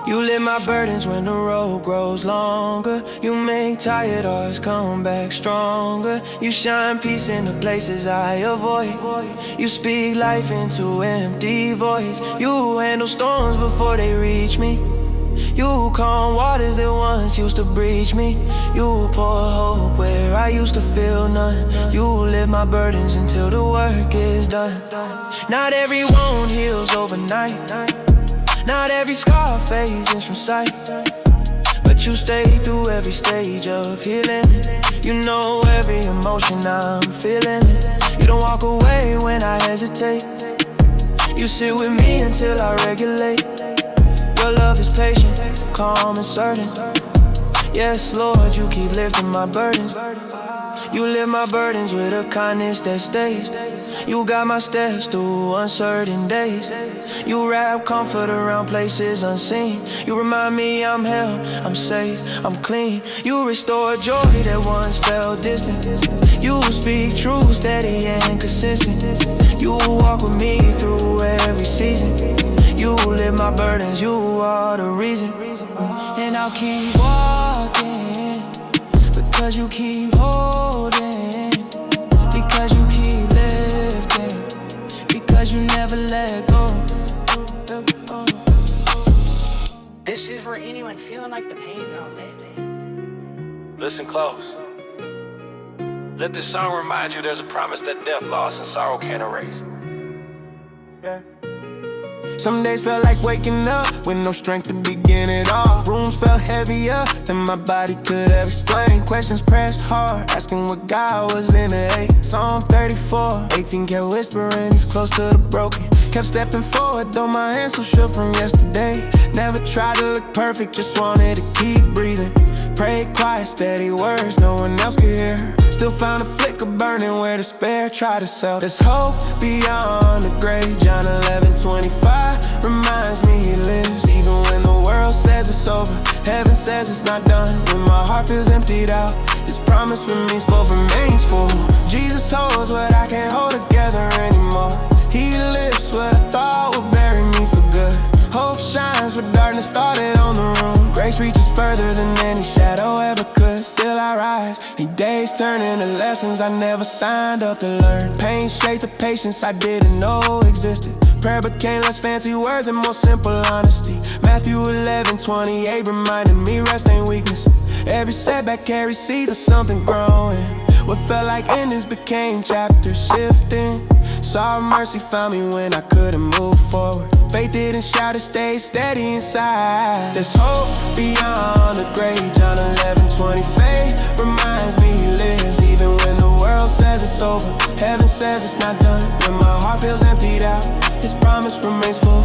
You lift my burdens when the road grows longer. You make tired hearts come back stronger. You shine peace in the places I avoid. You speak life into empty voids. You handle storms before they reach me. You calm waters that once used to breach me. You pour hope where I used to feel none. You lift my burdens until the work is done. Not every wound heals overnight. Not every scar fades from sight. But you stay through every stage of healing. You know every emotion I'm feeling. You don't walk away when I hesitate. You sit with me until I regulate. Your love is patient, calm and certain. Yes, Lord, you keep lifting my burdens. You lift my burdens with a kindness that stays. You got my steps through uncertain days. You wrap comfort around places unseen. You remind me I'm held, I'm safe, I'm clean. You restore joy that once felt distant. You speak truth steady and consistent. You walk with me through every season. You lift my burdens, you are the reason. And I'll keep walking because you keep holding, because you keep lifting, because you never let go. This is for anyone feeling like the pain of lately. Listen close. Let this song remind you there's a promise that death, loss, and sorrow can't erase. Some days felt like waking up with no strength to begin at all. Rooms felt heavier than my body could ever explain. Questions pressed hard, asking what God was in the A. Psalm 34, 18 kept whispering, he's close to the broken. Kept stepping forward, though my hands still shook from yesterday. Never tried to look perfect, just wanted to keep breathing. Prayed quiet, steady words, no one else could hear. Still found a flicker burning where despair tried to sell. There's hope beyond the grave. John 11:25 reminds me he lives. Even when the world says it's over, heaven says it's not done. When my heart feels emptied out, his promise remains full, remains full. Jesus holds what I can't hold together anymore. He lifts what I thought would bury me for good. Hope shines where darkness started on the room. Grace reaches further than any shadow ever could. Still I rise, need days turn into lessons I never signed up to learn. Pain shaped the patience I didn't know existed. Prayer became less fancy words and more simple honesty. Matthew 11:28 reminded me rest ain't weakness. Every setback carries seeds of something growing. What felt like endings became chapters shifting. Sorrow mercy found me when I couldn't move forward. Faith didn't shout, it stayed steady inside. There's hope beyond the grave. John 11:20 faith reminds me he lives. Even when the world says it's over, heaven says it's not done. When my heart feels emptied out, his promise remains full.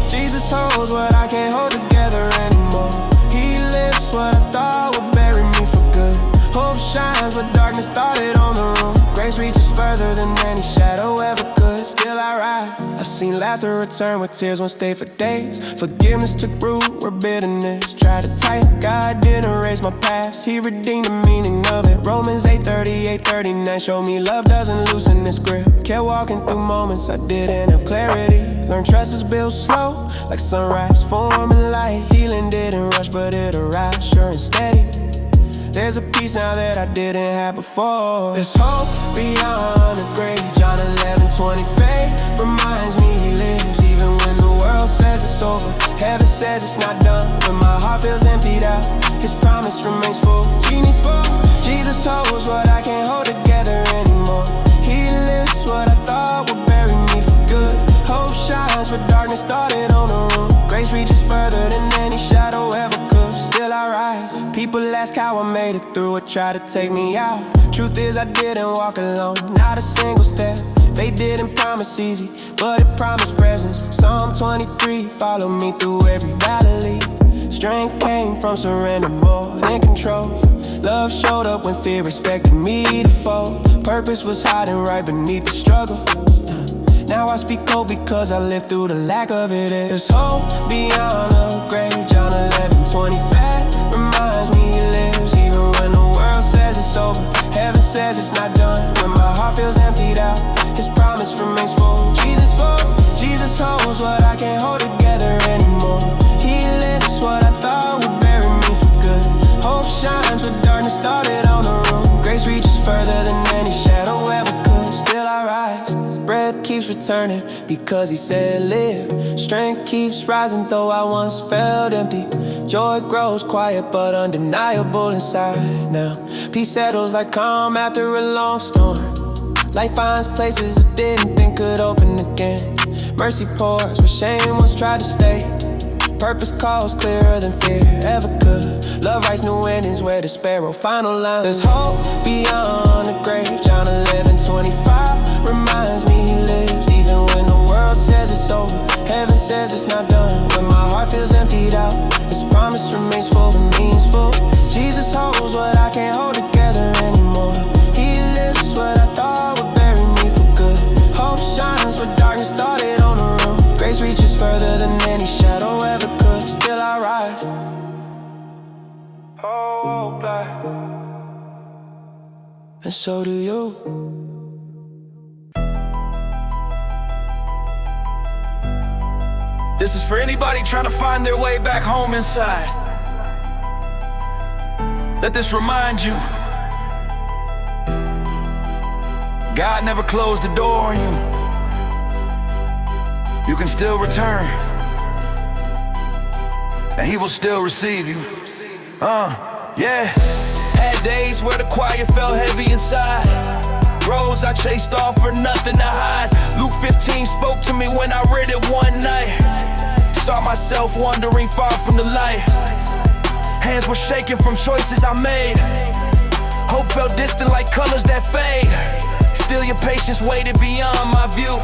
Jesus holds what I can't hold together anymore. He lifts what I thought would bury me for good. Hope shines where darkness started on the room. Grace reaches further than any shadow ever could. Still I rise. I've seen laughter return where tears won't stay for days. Forgiveness took root where bitterness tried to tighten. God didn't erase my past, he redeemed the meaning of it. Romans 8:38-39 showed me love doesn't loosen its grip. Kept walking through moments I didn't have clarity. Learned trust is built slow, like sunrise forming light. Healing didn't rush but it arrived sure and steady. There's a peace now that I didn't have before. There's hope beyond the grave. John 11:20 faith reminds me he lives. Even when the world says it's over, heaven says it's not done. When my heart feels emptied out, his promise remains full. Jesus holds what I can't hold together anymore. He lifts what I thought would bury me for good. Hope shines where darkness started on the room. Grace reaches further than any shadow ever could. Still I rise. People ask how I made it through or try to take me out. Truth is I didn't walk alone, not a single step. They didn't promise easy, but it promised presence. Psalm 23 followed me through every valley. Strength came from surrender more than control. Love showed up when fear expected me to fold. Purpose was hiding right beneath the struggle. Now I speak hope because I lived through the lack of it. There's hope beyond the grave. John 11:25 reminds me he lives. Even when the world says it's over, heaven says it's not done. When my heart feels emptied out, his promise remains full. Jesus holds what I can't hold together anymore. He lifts what I thought would bury me for good. Hope shines where darkness started on the roof. Grace reaches further than any shadow ever could. Still I rise, breath keeps returning because he said live. Strength keeps rising though I once felt empty. Joy grows quiet but undeniable inside now. Peace settles like calm after a long storm. Life finds places I didn't think could open again. Mercy pours where shame once tried to stay. Purpose calls clearer than fear ever could. Love writes new endings where despair wrote final lines. There's hope beyond the grave. John 11:25 reminds me he lives. Even when the world says it's over, heaven says it's not done. When my heart feels emptied out, his promise remains full and means full. Jesus holds what I can't hold together anymore. He lifts what I thought would bury me for good. Hope shines where darkness started on the roof. Grace reaches further than any shadow ever could. Still I rise. Hope light. And so do you. This is for anybody trying to find their way back home inside. Let this remind you, God never closed the door on you. You can still return, and he will still receive you. Yeah. Had days where the quiet felt heavy inside. Roads I chased off for nothing to hide. Luke 15 spoke to me when I read it one night. Saw myself wandering far from the light. Hands were shaking from choices I made. Hope felt distant like colors that fade. Still your patience waited beyond my view.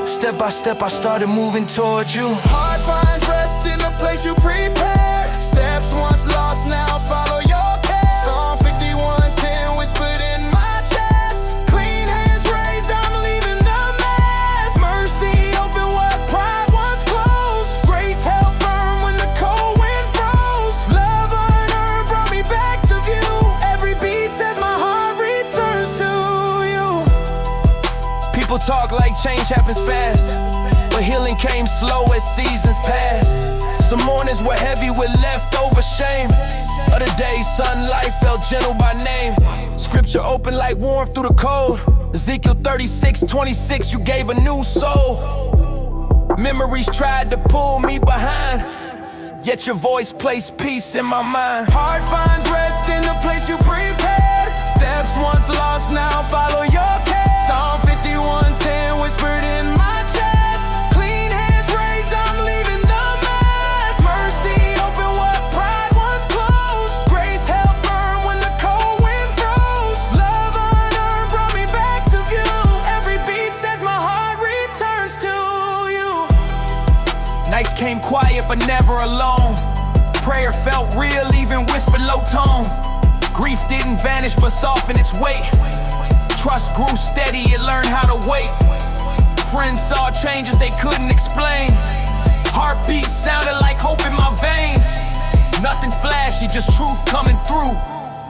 Step by step I started moving towards you. Heart finds rest in the place you prepared. Steps once lost now follow your care. Psalm 51:10 whispered in my chest. Clean hands raised, I'm leaving the mess. Mercy opened what pride once closed. Grace held firm when the cold wind froze. Love unearned brought me back to view. Every beat says my heart returns to you. People talk like change happens fast, but healing came slow as seasons passed. Some mornings were heavy with leftover shame. Other days sunlight felt gentle by name. Scripture open like warmth through the cold. Ezekiel 36:26, you gave a new soul. Memories tried to pull me behind, yet your voice placed peace in my mind. Heart finds rest in the place you prepared. Steps once lost now follow your care. Psalm 51:10 whispered in my chest. Clean hands raised, I'm leaving the mess. Mercy opened what pride once closed. Grace held firm when the cold wind froze. Love unearned brought me back to view. Every beat says my heart returns to you. Nights came quiet but never alone. Prayer felt real, even whispered low tone. Grief didn't vanish but softened its weight. Trust grew steady, it learned how to wait. Friends saw changes they couldn't explain. Heartbeats sounded like hope in my veins. Nothing flashy, just truth coming through.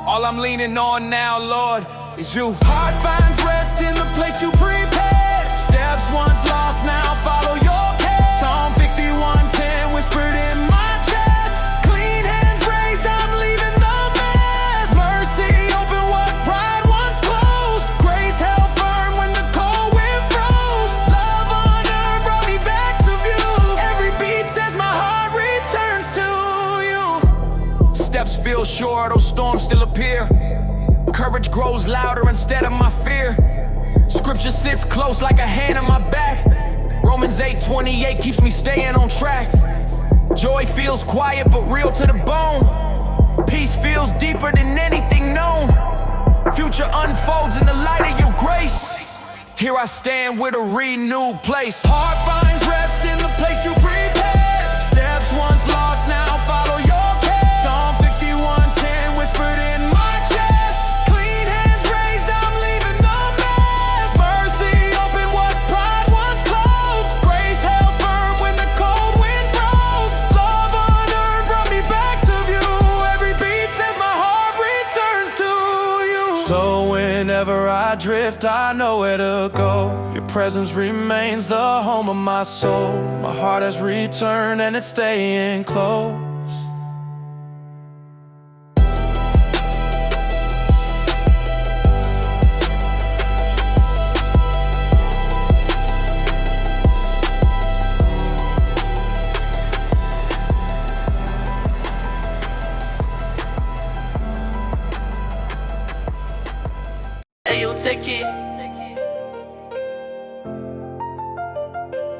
All I'm leaning on now, Lord, is you. Heart finds rest in the place you prepared. Steps once lost now follow your care. Psalm 51:10 whispered in my chest. Clean hands raised, I'm leaving the mess. Mercy opened what pride once closed. Grace held firm when the cold wind froze. Love unearned brought me back to view. Every beat says my heart returns to you. Steps feel sure, though storms still appear. Courage grows louder instead of my fear. Scripture sits close like a hand on my back. Romans 8:28 keeps me staying on track. Joy feels quiet but real to the bone. Peace feels deeper than anything known. Future unfolds in the light of your grace. Here I stand with a renewed place. Heart finds rest in the place you prepared. Steps once lost now follow your care. Psalm 51:10 whispered in my chest. Clean hands raised, I'm leaving the mess. Mercy opened what pride once Whenever I drift, I know where to go. Your presence remains the home of my soul. My heart has returned and it's staying close.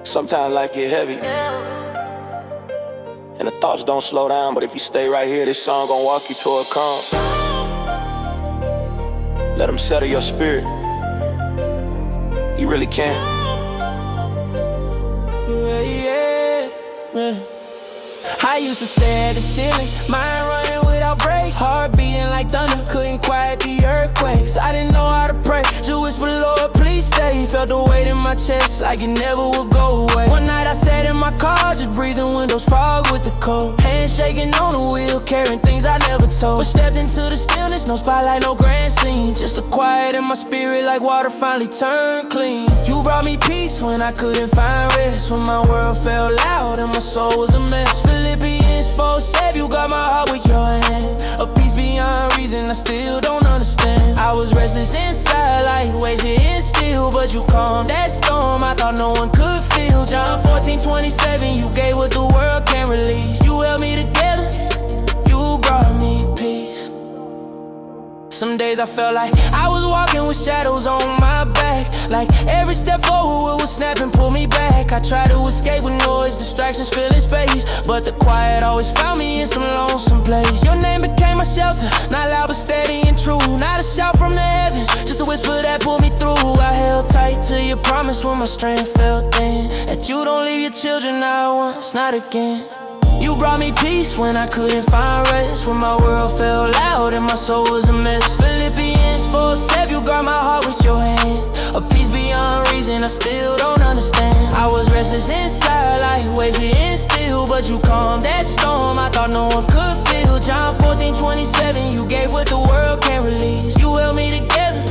Sometimes life get heavy and the thoughts don't slow down, but if you stay right here, this song gon' walk you toward calm. Let him settle your spirit. He really can. Yeah. I used to stare at the ceiling, mind running without breaks, heart beating like thunder, couldn't quiet the earthquakes. I didn't know how to pray, just whisper, Lord, please stay. Felt the weight in my chest like it never would go away. One night I sat in my car, just breathing windows fog with the cold, hands shaking on the wheel, carrying things I never told. But stepped into the stillness, no spotlight, no grand scene, just a quiet in my spirit like water finally turned clean. You brought me peace when I couldn't find rest, when my world felt loud and my soul was a mess. Philippians 4 said you got my heart with your hand, a peace beyond reason I still don't understand. I was restless inside like waves hitting still, but you calmed that storm I thought no one could feel. John 14:27, you gave what the world can't release. You held me together, you brought me peace. Some days I felt like I was walking with shadows on my back, like every step forward was snap and pull me back. I tried to escape with noise, distractions filling space, but the quiet always found me in some lonesome place. Your name became my shelter, not loud but steady and true, not a shout from the heavens, just a whisper that pulled me through. I held tight to your promise when my strength felt thin, that you don't leave your children not once, not again. You brought me peace when I couldn't find rest, when my world felt loud and my soul was a mess. Philippians 4 said you guard my heart with your hand, a peace beyond reason I still don't understand. I was restless inside like waves hitting still, but you calmed that storm I thought no one could feel. John 14:27, you gave what the world can't release. You held me together,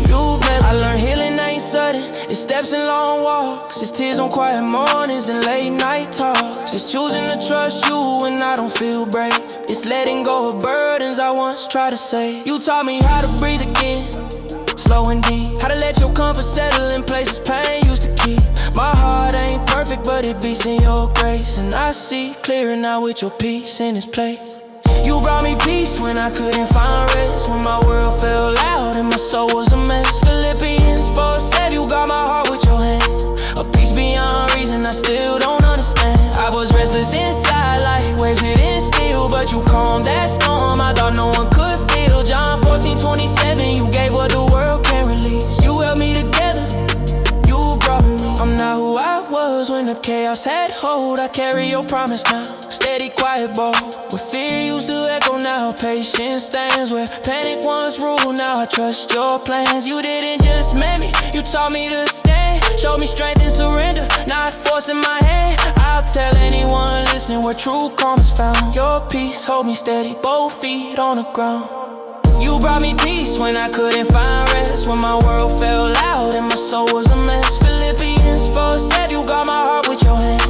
you blessed. I learned healing ain't sudden, it's steps and long walks, it's tears on quiet mornings and late night talks. It's choosing to trust you when I don't feel brave, it's letting go of burdens I once tried to say. You taught me how to breathe again, slow and deep, how to let your comfort settle in places pain used to keep. My heart ain't perfect, but it beats in your grace, and I see clearer now with your peace in its place. You brought me peace when I couldn't find rest, when my world felt loud and my soul was a mess. Philippians 4 said you got my heart with your hand, a peace beyond reason I still don't understand. I was restless inside like waves hitting still, but you calmed that storm I thought no one could feel. John 14:27, you gave what the world can't release. You held me together, you brought me. I'm not who I was when the chaos had hold, I carry your promise now, steady quiet bold. Where fear used to echo now, patience stands. Where panic once ruled, now I trust your plans. You didn't just make me, you taught me to stand, showed me strength and surrender, not forcing my hand. I'll tell anyone listening where true calm is found. Your peace hold me steady, both feet on the ground. You brought me peace when I couldn't find rest, when my world felt loud and my soul was a mess. Philippians 4 said you got my heart with your hand,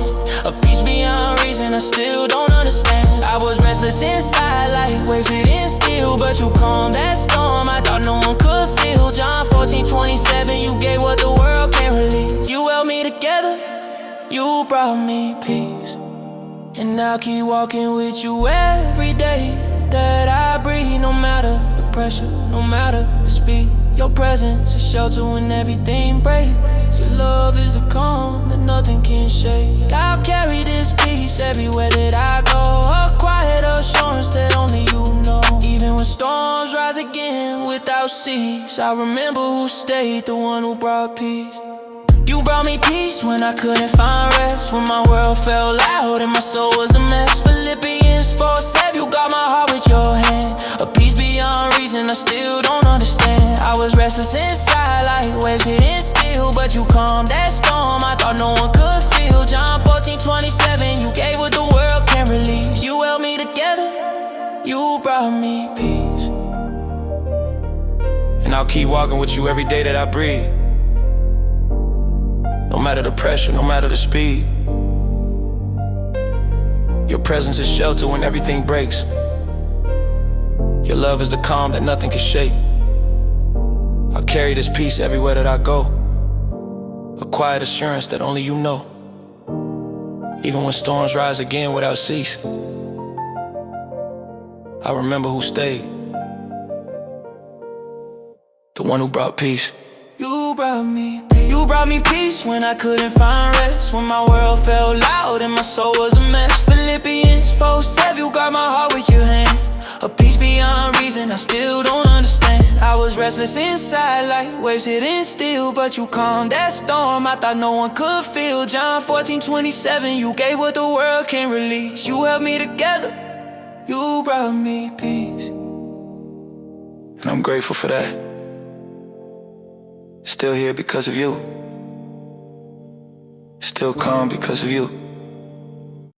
a peace beyond reason I still don't understand. I was restless inside like waves hitting still, but you calmed that storm I thought no one could feel. John 14:27, you gave what the world can't release. You held me together, you brought me peace, and I'll keep walking with you every day that I breathe, no matter the pressure, no matter the speed. Your presence is shelter when everything breaks. Your love is a calm that nothing can shake. I'll carry this peace everywhere that I go, a quiet assurance that only you know. Even when storms rise again without cease, I remember who stayed, the one who brought peace. You brought me peace when I couldn't find rest, when my world felt loud and my soul was a mess. Philippians 4 said you got my heart with your hand, a peace beyond reason I still don't understand. I was restless inside like waves hitting still, but you calmed that storm I thought no one could feel. John 14:27, you gave what the world can't release. You held me together, you brought me peace, and I'll keep walking with you every day that I breathe. No matter the pressure, no matter the speed. Your presence is shelter when everything breaks. Your love is the calm that nothing can shake. I carry this peace everywhere that I go, a quiet assurance that only you know. Even when storms rise again without cease, I remember who stayed, the one who brought peace. You brought me peace when I couldn't find rest, when my world felt loud and my soul was a mess. Philippians 4:7, you got my heart with your hand. A peace beyond reason, I still don't understand. I was restless inside like waves hitting still, but you calmed that storm I thought no one could feel. John 14:27, you gave what the world can't release. You held me together, you brought me peace, and I'm grateful for that. Still here because of you, still calm because of you.